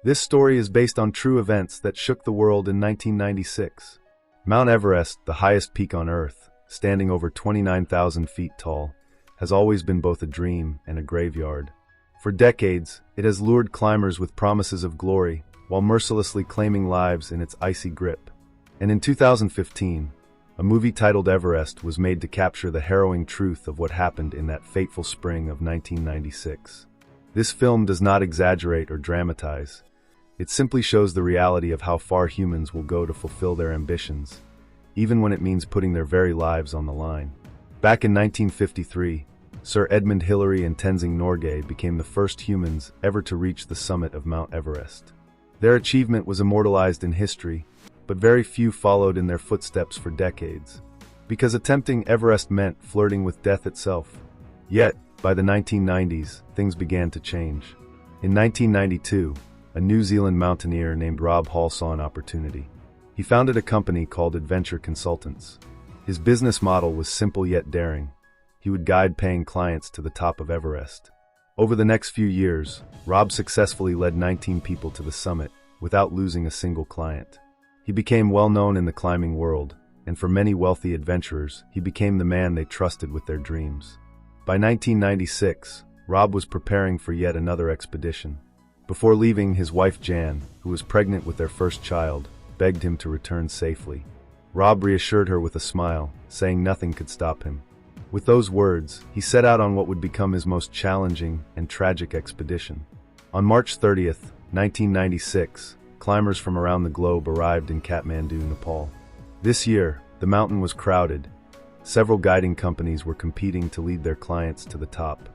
This story is based on true events that shook the world in 1996. Mount Everest, the highest peak on Earth, standing over 29,000 feet tall, has always been both a dream and a graveyard. For decades, it has lured climbers with promises of glory, while mercilessly claiming lives in its icy grip. And in 2015, a movie titled Everest was made to capture the harrowing truth of what happened in that fateful spring of 1996. This film does not exaggerate or dramatize. It simply shows the reality of how far humans will go to fulfill their ambitions, even when it means putting their very lives on the line. Back in 1953, Sir Edmund Hillary and Tenzing Norgay became the first humans ever to reach the summit of Mount Everest. Their achievement was immortalized in history, but very few followed in their footsteps for decades, because attempting Everest meant flirting with death itself. Yet, by the 1990s, things began to change. In 1992, a New Zealand mountaineer named Rob Hall saw an opportunity. He founded a company called Adventure Consultants. His business model was simple yet daring. He would guide paying clients to the top of Everest. Over the next few years, Rob successfully led 19 people to the summit, without losing a single client. He became well known in the climbing world, and for many wealthy adventurers, he became the man they trusted with their dreams. By 1996, Rob was preparing for yet another expedition. Before leaving, his wife Jan, who was pregnant with their first child, begged him to return safely. Rob reassured her with a smile, saying nothing could stop him. With those words, he set out on what would become his most challenging and tragic expedition. On March 30th, 1996, climbers from around the globe arrived in Kathmandu, Nepal. This year, the mountain was crowded. Several guiding companies were competing to lead their clients to the top.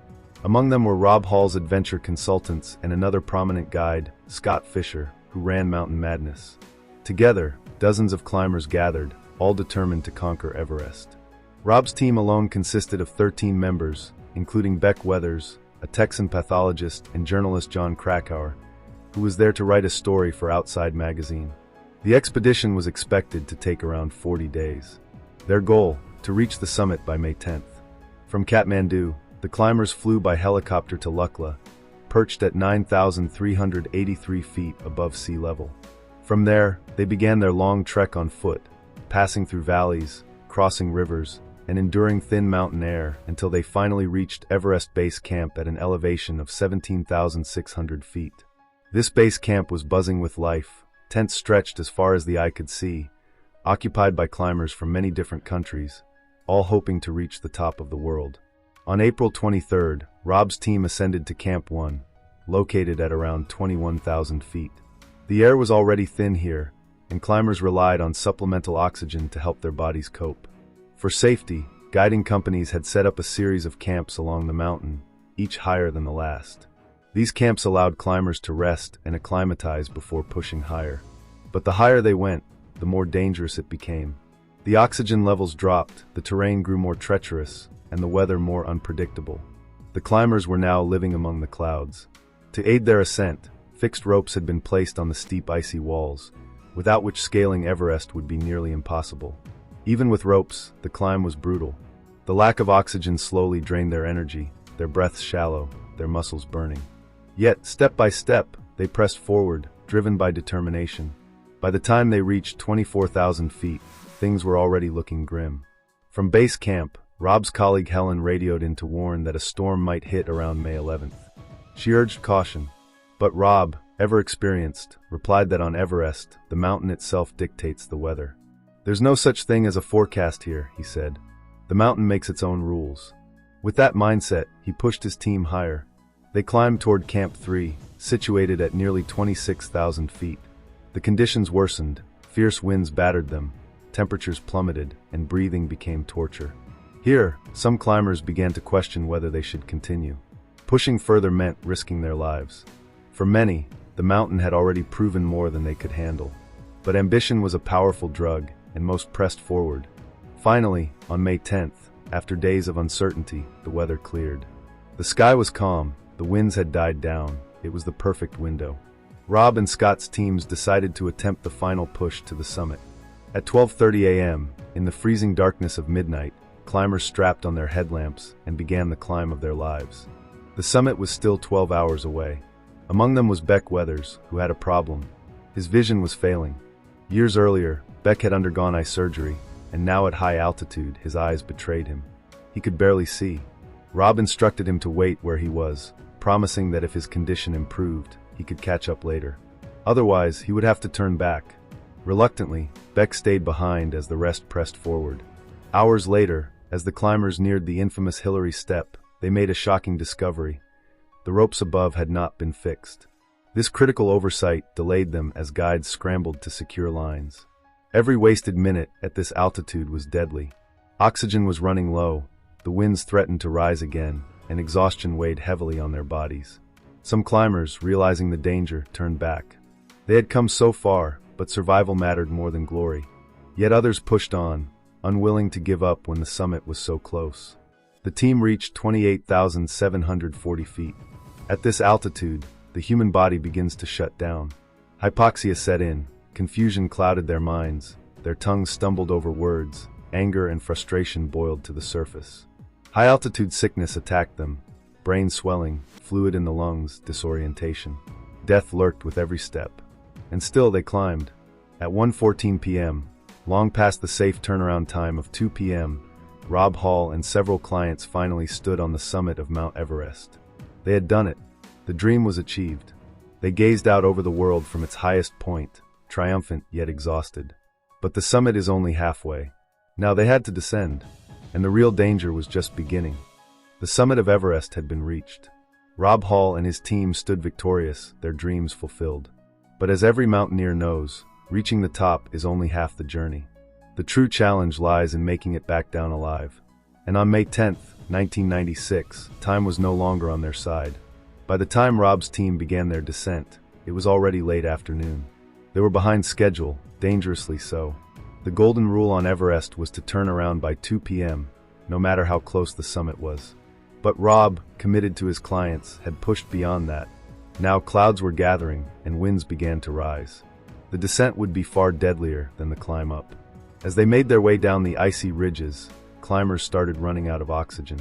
Among them were Rob Hall's Adventure Consultants and another prominent guide, Scott Fisher, who ran Mountain Madness. Together, dozens of climbers gathered, all determined to conquer Everest. Rob's team alone consisted of 13 members, including Beck Weathers, a Texan pathologist, and journalist John Krakauer, who was there to write a story for Outside magazine. The expedition was expected to take around 40 days. Their goal, to reach the summit by May 10th. From Kathmandu, the climbers flew by helicopter to Lukla, perched at 9,383 feet above sea level. From there, they began their long trek on foot, passing through valleys, crossing rivers, and enduring thin mountain air until they finally reached Everest Base Camp at an elevation of 17,600 feet. This base camp was buzzing with life, tents stretched as far as the eye could see, occupied by climbers from many different countries, all hoping to reach the top of the world. On April 23rd, Rob's team ascended to Camp 1, located at around 21,000 feet. The air was already thin here, and climbers relied on supplemental oxygen to help their bodies cope. For safety, guiding companies had set up a series of camps along the mountain, each higher than the last. These camps allowed climbers to rest and acclimatize before pushing higher. But the higher they went, the more dangerous it became. The oxygen levels dropped, the terrain grew more treacherous, and the weather more unpredictable. The climbers were now living among the clouds. To aid their ascent, fixed ropes had been placed on the steep icy walls, without which scaling Everest would be nearly impossible. Even with ropes, the climb was brutal. The lack of oxygen slowly drained their energy, their breaths shallow, their muscles burning. Yet, step by step, they pressed forward, driven by determination. By the time they reached 24,000 feet, things were already looking grim. From base camp, Rob's colleague Helen radioed in to warn that a storm might hit around May 11th. She urged caution, but Rob, ever experienced, replied that on Everest, the mountain itself dictates the weather. "There's no such thing as a forecast here," he said. "The mountain makes its own rules." With that mindset, he pushed his team higher. They climbed toward Camp 3, situated at nearly 26,000 feet. The conditions worsened, fierce winds battered them, temperatures plummeted, and breathing became torture. Here, some climbers began to question whether they should continue. Pushing further meant risking their lives. For many, the mountain had already proven more than they could handle. But ambition was a powerful drug, and most pressed forward. Finally, on May 10th, after days of uncertainty, the weather cleared. The sky was calm, the winds had died down, it was the perfect window. Rob and Scott's teams decided to attempt the final push to the summit. At 12:30 a.m., in the freezing darkness of midnight, climbers strapped on their headlamps and began the climb of their lives. The summit was still 12 hours away. Among them was Beck Weathers, who had a problem. His vision was failing. Years earlier, Beck had undergone eye surgery, and now at high altitude, his eyes betrayed him. He could barely see. Rob instructed him to wait where he was, promising that if his condition improved, he could catch up later. Otherwise, he would have to turn back. Reluctantly, Beck stayed behind as the rest pressed forward. Hours later, as the climbers neared the infamous Hillary Step, they made a shocking discovery. The ropes above had not been fixed. This critical oversight delayed them as guides scrambled to secure lines. Every wasted minute at this altitude was deadly. Oxygen was running low, the winds threatened to rise again, and exhaustion weighed heavily on their bodies. Some climbers, realizing the danger, turned back. They had come so far, but survival mattered more than glory. Yet others pushed on, unwilling to give up when the summit was so close. The team reached 28,740 feet. At this altitude, the human body begins to shut down. Hypoxia set in, confusion clouded their minds, their tongues stumbled over words, anger and frustration boiled to the surface. High-altitude sickness attacked them, brain swelling, fluid in the lungs, disorientation. Death lurked with every step. And still they climbed. At 1:14 p.m., long past the safe turnaround time of 2 p.m., Rob Hall and several clients finally stood on the summit of Mount Everest. They had done it. The dream was achieved. They gazed out over the world from its highest point, triumphant yet exhausted. But the summit is only halfway. Now they had to descend, and the real danger was just beginning. The summit of Everest had been reached. Rob Hall and his team stood victorious, their dreams fulfilled. But as every mountaineer knows, reaching the top is only half the journey. The true challenge lies in making it back down alive. And on May 10, 1996, time was no longer on their side. By the time Rob's team began their descent, it was already late afternoon. They were behind schedule, dangerously so. The golden rule on Everest was to turn around by 2 p.m., no matter how close the summit was. But Rob, committed to his clients, had pushed beyond that. Now clouds were gathering, and winds began to rise. The descent would be far deadlier than the climb up. As they made their way down the icy ridges, climbers started running out of oxygen.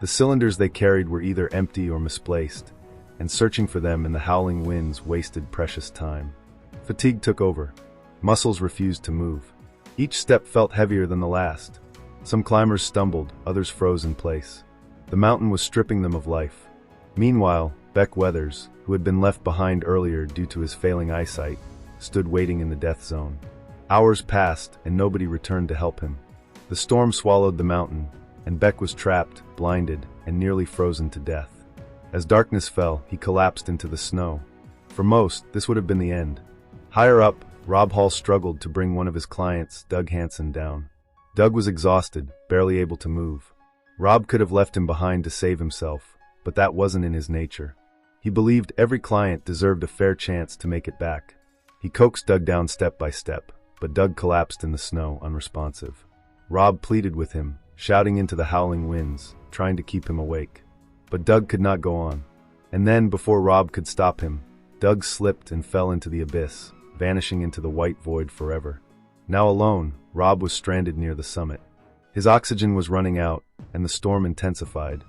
The cylinders they carried were either empty or misplaced, and searching for them in the howling winds wasted precious time. Fatigue took over. Muscles refused to move. Each step felt heavier than the last. Some climbers stumbled, others froze in place. The mountain was stripping them of life. Meanwhile, Beck Weathers, who had been left behind earlier due to his failing eyesight, stood waiting in the death zone. Hours passed, and nobody returned to help him. The storm swallowed the mountain, and Beck was trapped, blinded, and nearly frozen to death. As darkness fell, he collapsed into the snow. For most, this would have been the end. Higher up, Rob Hall struggled to bring one of his clients, Doug Hansen, down. Doug was exhausted, barely able to move. Rob could have left him behind to save himself, but that wasn't in his nature. He believed every client deserved a fair chance to make it back. He coaxed Doug down step by step, but Doug collapsed in the snow, unresponsive. Rob pleaded with him, shouting into the howling winds, trying to keep him awake. But Doug could not go on. And then, before Rob could stop him, Doug slipped and fell into the abyss, vanishing into the white void forever. Now alone, Rob was stranded near the summit. His oxygen was running out, and the storm intensified.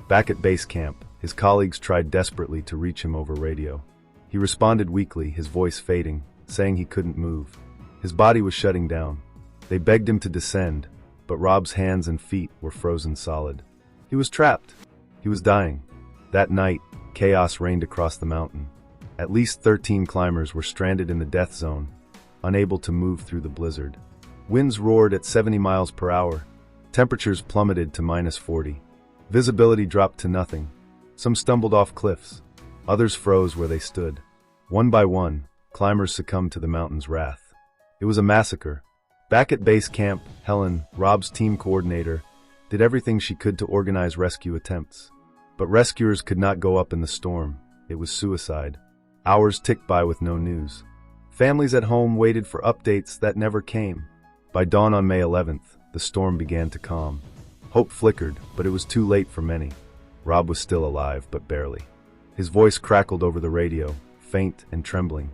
Back at base camp, his colleagues tried desperately to reach him over radio. He responded weakly, his voice fading, saying he couldn't move. His body was shutting down. They begged him to descend, but Rob's hands and feet were frozen solid. He was trapped. He was dying. That night, chaos reigned across the mountain. At least 13 climbers were stranded in the death zone, unable to move through the blizzard. Winds roared at 70 miles per hour. Temperatures plummeted to -40. Visibility dropped to nothing. Some stumbled off cliffs. Others froze where they stood. One by one, climbers succumbed to the mountain's wrath. It was a massacre. Back at base camp, Helen, Rob's team coordinator, did everything she could to organize rescue attempts. But rescuers could not go up in the storm. It was suicide. Hours ticked by with no news. Families at home waited for updates that never came. By dawn on May 11th, the storm began to calm. Hope flickered, but it was too late for many. Rob was still alive, but barely. His voice crackled over the radio, faint and trembling.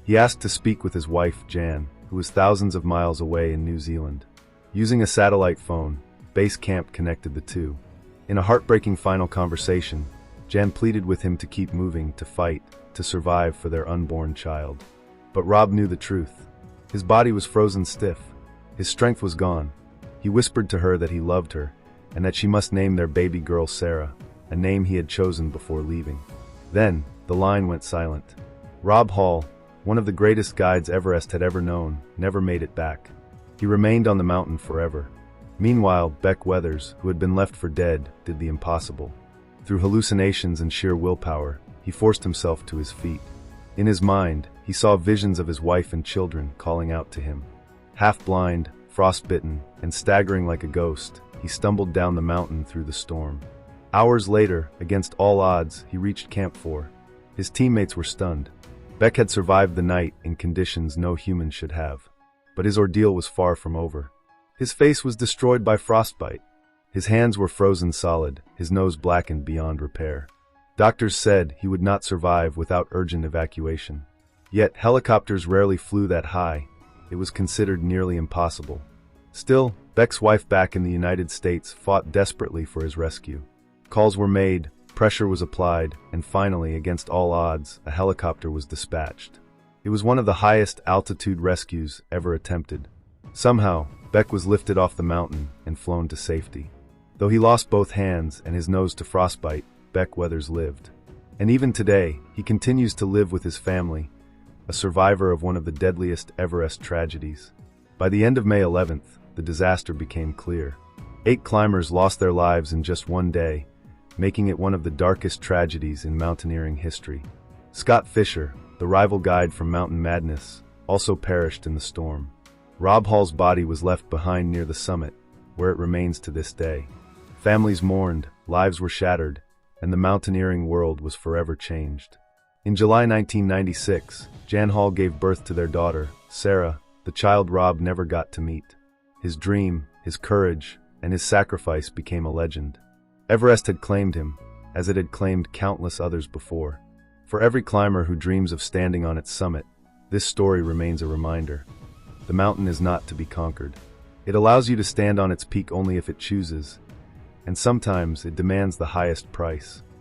He asked to speak with his wife, Jan, who was thousands of miles away in New Zealand. Using a satellite phone, base camp connected the two. In a heartbreaking final conversation, Jan pleaded with him to keep moving, to fight, to survive for their unborn child. But Rob knew the truth. His body was frozen stiff. His strength was gone. He whispered to her that he loved her, and that she must name their baby girl Sarah, a name he had chosen before leaving. Then, the line went silent. Rob Hall, one of the greatest guides Everest had ever known, never made it back. He remained on the mountain forever. Meanwhile, Beck Weathers, who had been left for dead, did the impossible. Through hallucinations and sheer willpower, he forced himself to his feet. In his mind, he saw visions of his wife and children calling out to him. Half-blind, frostbitten, and staggering like a ghost, he stumbled down the mountain through the storm. Hours later, against all odds, he reached Camp 4. His teammates were stunned. Beck had survived the night in conditions no human should have. But his ordeal was far from over. His face was destroyed by frostbite. His hands were frozen solid, his nose blackened beyond repair. Doctors said he would not survive without urgent evacuation. Yet helicopters rarely flew that high. It was considered nearly impossible. Still, Beck's wife back in the United States fought desperately for his rescue. Calls were made, pressure was applied, and finally, against all odds, a helicopter was dispatched. It was one of the highest altitude rescues ever attempted. Somehow, Beck was lifted off the mountain and flown to safety. Though he lost both hands and his nose to frostbite, Beck Weathers lived. And even today, he continues to live with his family, a survivor of one of the deadliest Everest tragedies. By the end of May 11th, the disaster became clear. 8 climbers lost their lives in just one day, making it one of the darkest tragedies in mountaineering history. Scott Fisher, the rival guide from Mountain Madness, also perished in the storm. Rob Hall's body was left behind near the summit, where it remains to this day. Families mourned, lives were shattered, and the mountaineering world was forever changed. In July 1996, Jan Hall gave birth to their daughter, Sarah, the child Rob never got to meet. His dream, his courage, and his sacrifice became a legend. Everest had claimed him, as it had claimed countless others before. For every climber who dreams of standing on its summit, this story remains a reminder. The mountain is not to be conquered. It allows you to stand on its peak only if it chooses, and sometimes it demands the highest price.